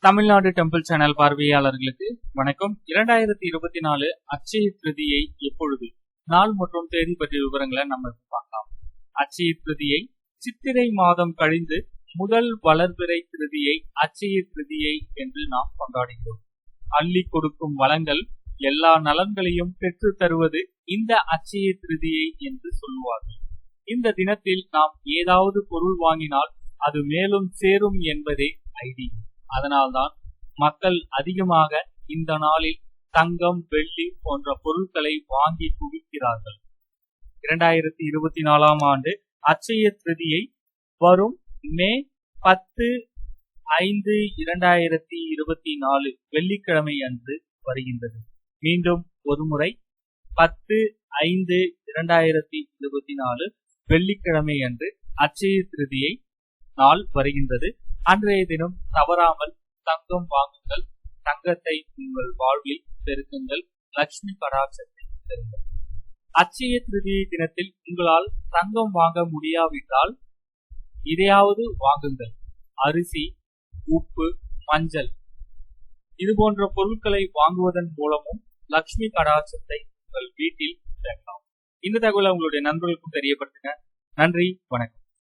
Tamil Nadu temple channel பார்வையாளர்களுக்கு வணக்கம். 2024 அட்சய திருதியை எப்பொழுது, நாள் மற்றும் தேதி பற்றிய விவரங்களை நம்ம பார்க்கலாம். அட்சய திருதியை சித்திரை மாதம் கழிந்து முதல் வளர்பிறை திருதியை அட்சய திருதியை என்று நாம் கொண்டாடுகிறோம். அள்ளி கொடுக்கும் வளங்கள், எல்லா நலன்களையும் பெற்று தருவது இந்த அட்சய திருதியை என்று சொல்லுவார்கள். இந்த தினத்தில் நாம் ஏதாவது பொருள் வாங்கினால் அது மேலும் சேரும் என்பதே ஐதீகம். அதனால்தான் மக்கள் அதிகமாக இந்த நாளில் தங்கம், வெள்ளி போன்ற பொருட்களை வாங்கி குவிக்கிறார்கள். 2024 ஆண்டு அட்சய திருதியை வரும் மே 10/5/2024 வெள்ளிக்கிழமை அன்று வருகின்றது. மீண்டும் ஒருமுறை 10/5/2024 வெள்ளிக்கிழமை அன்று அட்சய திருதியை நாள் வருகின்றது. அன்றைய தினம் தவறாமல் தங்கம் வாங்குங்கள். தங்கத்தை உங்கள் வாழ்வில் பெருக்குங்கள். லட்சுமி கடாட்சத்தை பெறுங்கள். அட்சய திருதியை தினத்தில் உங்களால் தங்கம் வாங்க முடியாவிட்டால் இதையாவது வாங்குங்கள். அரிசி, உப்பு, மஞ்சள் இது போன்ற பொருட்களை வாங்குவதன் மூலமும் லட்சுமி கடாட்சத்தை உங்கள் வீட்டில் பெறலாம். இந்த தகவலை உங்களுடைய நண்பர்களுக்கும் தெரியப்படுத்துங்க. நன்றி, வணக்கம்.